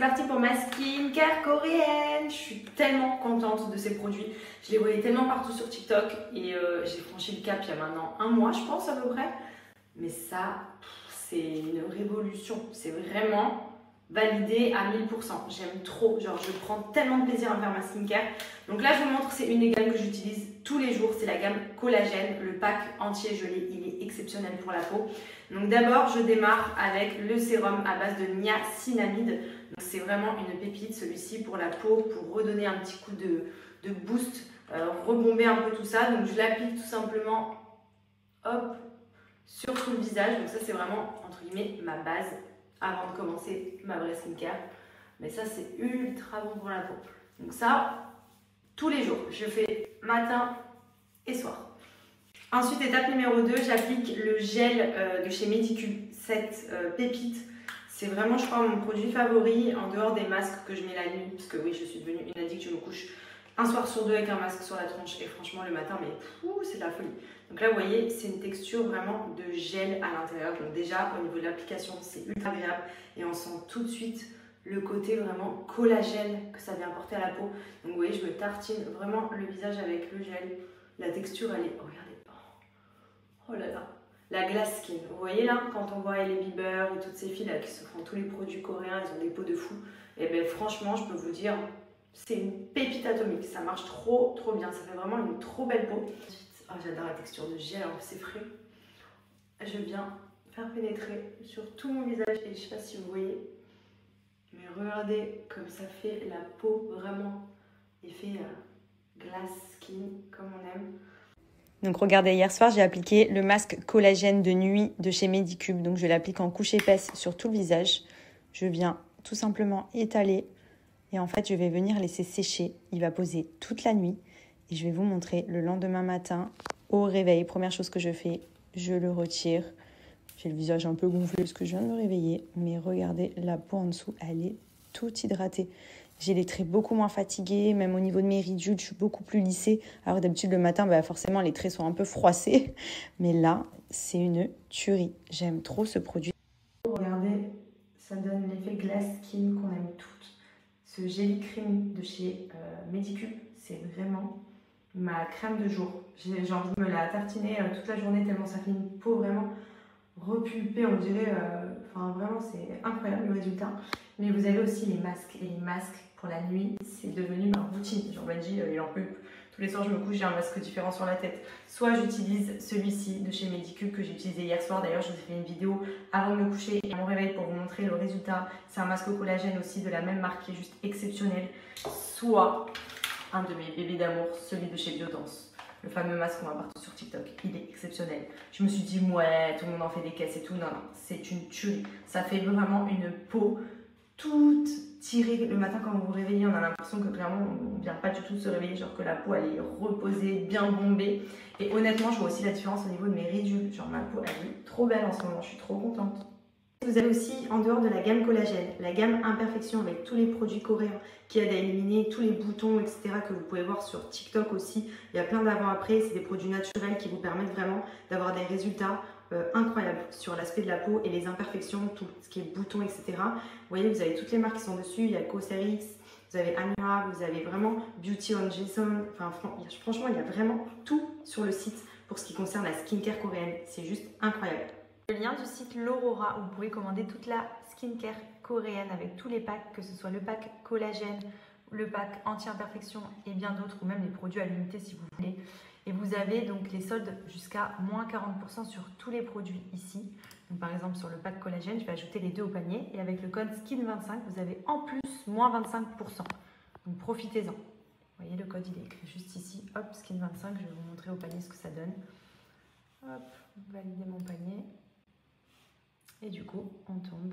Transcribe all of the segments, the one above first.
parti pour ma skincare coréenne. Je suis tellement contente de ces produits. Je les voyais tellement partout sur TikTok et j'ai franchi le cap il y a maintenant un mois, je pense à peu près. Mais ça, c'est une révolution. C'est vraiment validé à 1000%. J'aime trop, genre je prends tellement de plaisir à faire ma skincare. Donc là, je vous montre, c'est une des gammes que j'utilise tous les jours. C'est la gamme collagène. Le pack entier, je l'ai, il est exceptionnel pour la peau. Donc d'abord, je démarre avec le sérum à base de niacinamide. C'est vraiment une pépite, celui-ci, pour la peau, pour redonner un petit coup de boost, rebomber un peu tout ça. Donc je l'applique tout simplement, hop, sur tout le visage. Donc ça, c'est vraiment, entre guillemets, ma base avant de commencer ma vraie skincare. Mais ça, c'est ultra bon pour la peau. Donc ça, tous les jours, je fais matin et soir. Ensuite, étape numéro 2, j'applique le gel de chez Medicube, cette pépite. C'est vraiment, je crois, mon produit favori en dehors des masques que je mets la nuit. Parce que oui, je suis devenue une addict, je me couche un soir sur deux avec un masque sur la tronche. Et franchement, le matin, mais c'est de la folie. Donc là, vous voyez, c'est une texture vraiment de gel à l'intérieur. Donc déjà, au niveau de l'application, c'est ultra agréable. Et on sent tout de suite le côté vraiment collagène que ça vient apporter à la peau. Donc vous voyez, je me tartine vraiment le visage avec le gel. La texture, elle est... Oh, regardez. Oh là là. La glass skin. Vous voyez là, quand on voit Hailey Bieber et toutes ces filles là qui se font tous les produits coréens, ils ont des peaux de fou. Et bien franchement, je peux vous dire, c'est une pépite atomique. Ça marche trop bien. Ça fait vraiment une trop belle peau. Ensuite, oh, j'adore la texture de gel, c'est frais. Je viens faire pénétrer sur tout mon visage et je sais pas si vous voyez, mais regardez comme ça fait la peau vraiment effet glass skin comme on aime. Donc regardez, hier soir, j'ai appliqué le masque collagène de nuit de chez Medicube. Donc je l'applique en couche épaisse sur tout le visage. Je viens tout simplement étaler et en fait, je vais venir laisser sécher. Il va poser toute la nuit et je vais vous montrer le lendemain matin au réveil. Première chose que je fais, je le retire. J'ai le visage un peu gonflé parce que je viens de me réveiller. Mais regardez, la peau en dessous, elle est toute hydratée. J'ai les traits beaucoup moins fatigués, même au niveau de mes ridules, je suis beaucoup plus lissée. Alors d'habitude, le matin, forcément, les traits sont un peu froissés. Mais là, c'est une tuerie. J'aime trop ce produit. Regardez, ça donne l'effet glass skin qu'on aime toutes. Ce Jelly Cream de chez Medicube, c'est vraiment ma crème de jour. J'ai envie de me la tartiner toute la journée tellement ça fait une peau vraiment repulpée, on dirait. Enfin, vraiment, c'est incroyable le résultat. Mais vous avez aussi les masques. Et les masques, pour la nuit, c'est devenu ma routine. Genre, Benji, il en peut plus. Tous les soirs, je me couche, j'ai un masque différent sur la tête. Soit j'utilise celui-ci de chez Medicube que j'ai utilisé hier soir. D'ailleurs, je vous ai fait une vidéo avant de me coucher et à mon réveil pour vous montrer le résultat. C'est un masque au collagène aussi de la même marque qui est juste exceptionnel. Soit un de mes bébés d'amour, celui de chez Biodance. Le fameux masque qu'on voit partout sur TikTok, il est exceptionnel. Je me suis dit, ouais, tout le monde en fait des caisses et tout. Non, non, c'est une tuerie. Ça fait vraiment une peau toute tirée. Le matin, quand vous vous réveillez, on a l'impression que clairement, on ne vient pas du tout de se réveiller. Genre que la peau, elle est reposée, bien bombée. Et honnêtement, je vois aussi la différence au niveau de mes ridules. Genre ma peau, elle est trop belle en ce moment. Je suis trop contente. Vous avez aussi, en dehors de la gamme collagène, la gamme imperfection avec tous les produits coréens qui aident à éliminer tous les boutons, etc. que vous pouvez voir sur TikTok aussi. Il y a plein d'avant-après, c'est des produits naturels qui vous permettent vraiment d'avoir des résultats incroyables sur l'aspect de la peau et les imperfections, tout ce qui est boutons, etc. Vous voyez, vous avez toutes les marques qui sont dessus, il y a Cosrx, vous avez Anura, vous avez vraiment Beauty on Jason. Enfin, franchement, il y a vraiment tout sur le site pour ce qui concerne la skincare coréenne. C'est juste incroyable. Le lien du site L'Aurora où vous pouvez commander toute la skincare coréenne avec tous les packs, que ce soit le pack collagène, le pack anti-imperfection et bien d'autres, ou même les produits à l'unité si vous voulez. Et vous avez donc les soldes jusqu'à moins 40% sur tous les produits ici. Donc par exemple sur le pack collagène, je vais ajouter les deux au panier et avec le code SKIN25, vous avez en plus moins 25%. Donc profitez-en. Vous voyez le code, il est écrit juste ici. Hop, SKIN25, je vais vous montrer au panier ce que ça donne. Hop, valider mon panier. Et du coup, on tombe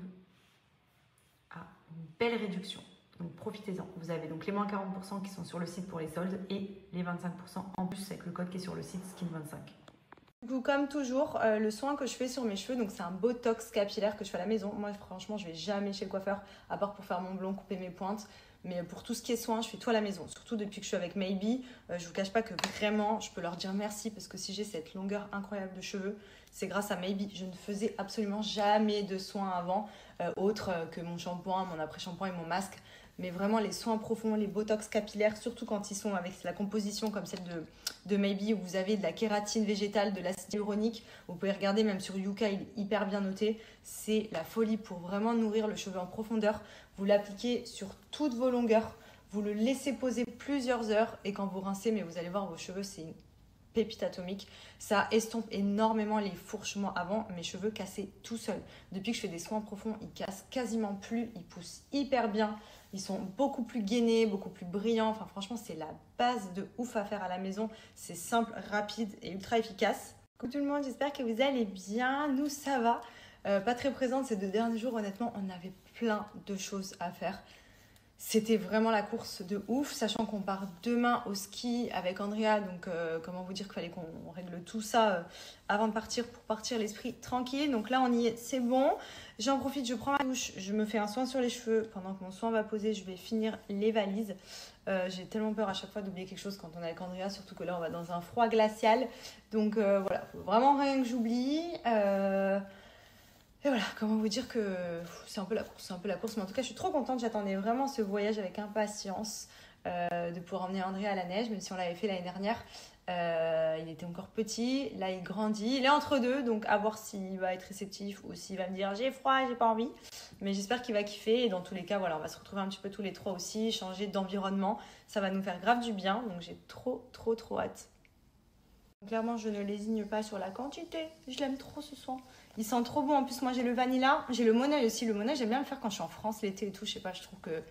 à une belle réduction. Donc profitez-en. Vous avez donc les moins 40% qui sont sur le site pour les soldes et les 25% en plus avec le code qui est sur le site SKIN25. Du coup, comme toujours, le soin que je fais sur mes cheveux, donc c'est un botox capillaire que je fais à la maison. Moi, franchement, je vais jamais chez le coiffeur, à part pour faire mon blond, couper mes pointes. Mais pour tout ce qui est soin, je fais tout à la maison. Surtout depuis que je suis avec Maybe, je vous cache pas que vraiment, je peux leur dire merci parce que si j'ai cette longueur incroyable de cheveux, c'est grâce à Maybe. Je ne faisais absolument jamais de soins avant. autre que mon shampoing, mon après-shampoing et mon masque. Mais vraiment les soins profonds, les botox capillaires, surtout quand ils sont avec la composition comme celle de Maybe où vous avez de la kératine végétale, de l'acide hyaluronique. Vous pouvez regarder même sur Yuka, il est hyper bien noté. C'est la folie pour vraiment nourrir le cheveu en profondeur. Vous l'appliquez sur toutes vos longueurs. Vous le laissez poser plusieurs heures et quand vous rincez, mais vous allez voir vos cheveux, c'est une pépite atomique. Ça estompe énormément les fourchements. Avant, mes cheveux cassaient tout seuls. Depuis que je fais des soins profonds, ils cassent quasiment plus. Ils poussent hyper bien. Ils sont beaucoup plus gainés, beaucoup plus brillants. Enfin, franchement, c'est la base de ouf à faire à la maison. C'est simple, rapide et ultra efficace. Coucou tout le monde, j'espère que vous allez bien. Nous, ça va. Pas très présente ces 2 derniers jours. Honnêtement, on avait plein de choses à faire. C'était vraiment la course de ouf, sachant qu'on part demain au ski avec Andrea. Donc, comment vous dire qu'il fallait qu'on règle tout ça avant de partir pour partir l'esprit tranquille. Donc là, on y est, c'est bon. J'en profite, je prends ma douche, je me fais un soin sur les cheveux. Pendant que mon soin va poser, je vais finir les valises. J'ai tellement peur à chaque fois d'oublier quelque chose quand on est avec Andrea, surtout que là, on va dans un froid glacial. Donc voilà, faut vraiment rien que j'oublie. Et voilà, comment vous dire que c'est un peu la course, mais en tout cas je suis trop contente, j'attendais vraiment ce voyage avec impatience de pouvoir emmener André à la neige, même si on l'avait fait l'année dernière. Il était encore petit, là il grandit, il est entre deux, donc à voir s'il va être réceptif ou s'il va me dire j'ai froid, j'ai pas envie, mais j'espère qu'il va kiffer et dans tous les cas voilà, on va se retrouver un petit peu tous les 3 aussi, changer d'environnement, ça va nous faire grave du bien, donc j'ai trop hâte. Clairement, je ne lésigne pas sur la quantité. Je l'aime trop ce soin. Il sent trop bon. En plus, moi, j'ai le vanilla. J'ai le Moneuil aussi. Le Moneuil, j'aime bien le faire quand je suis en France l'été et tout. Je sais pas, je trouve que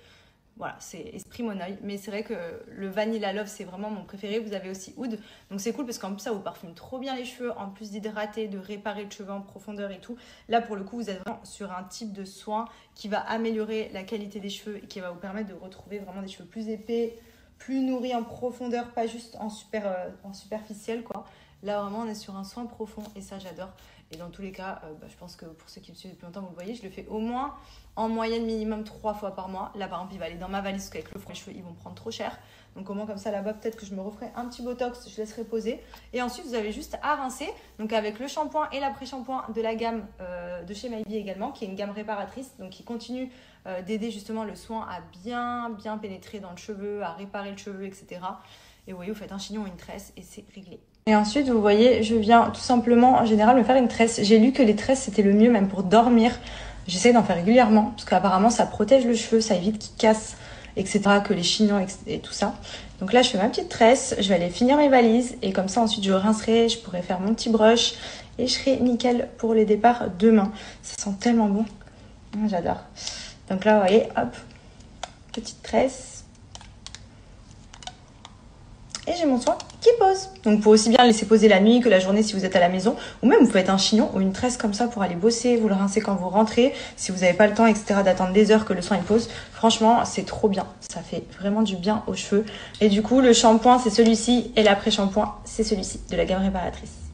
voilà, c'est esprit Moneuil. Mais c'est vrai que le Vanilla Love, c'est vraiment mon préféré. Vous avez aussi Oud. Donc, c'est cool parce qu'en plus, ça vous parfume trop bien les cheveux. En plus d'hydrater, de réparer le cheveu en profondeur et tout. Là, pour le coup, vous êtes vraiment sur un type de soin qui va améliorer la qualité des cheveux et qui va vous permettre de retrouver vraiment des cheveux plus épais, plus nourri en profondeur, pas juste en superficiel quoi. Là vraiment on est sur un soin profond et ça j'adore. Et dans tous les cas, je pense que pour ceux qui me suivent depuis longtemps, vous le voyez, je le fais au moins en moyenne minimum 3 fois par mois. Là par exemple il va aller dans ma valise parce qu'avec le fond les cheveux ils vont prendre trop cher. Donc au moins comme ça là-bas peut-être que je me referai un petit botox, je laisserai poser. Et ensuite vous avez juste à rincer. Donc avec le shampoing et l'après-shampoing de la gamme de chez Maybe également, qui est une gamme réparatrice, donc qui continue d'aider justement le soin à bien pénétrer dans le cheveu, à réparer le cheveu, etc. Et vous voyez, vous faites un chignon ou une tresse et c'est réglé. Et ensuite, vous voyez, je viens tout simplement, en général, me faire une tresse. J'ai lu que les tresses, c'était le mieux, même pour dormir. J'essaie d'en faire régulièrement, parce qu'apparemment, ça protège le cheveu, ça évite qu'il casse, etc., que les chignons et tout ça. Donc là, je fais ma petite tresse, je vais aller finir mes valises, et comme ça, ensuite, je rincerai, je pourrai faire mon petit brush, et je serai nickel pour les départs demain. Ça sent tellement bon. J'adore. Donc là, vous voyez, hop, petite tresse. Et j'ai mon soin qui pose. Donc vous pouvez aussi bien le laisser poser la nuit que la journée si vous êtes à la maison. Ou même vous faites un chignon ou une tresse comme ça pour aller bosser. Vous le rincez quand vous rentrez. Si vous n'avez pas le temps, etc. d'attendre des heures que le soin il pose. Franchement, c'est trop bien. Ça fait vraiment du bien aux cheveux. Et du coup, le shampoing, c'est celui-ci. Et l'après-shampoing, c'est celui-ci de la gamme réparatrice.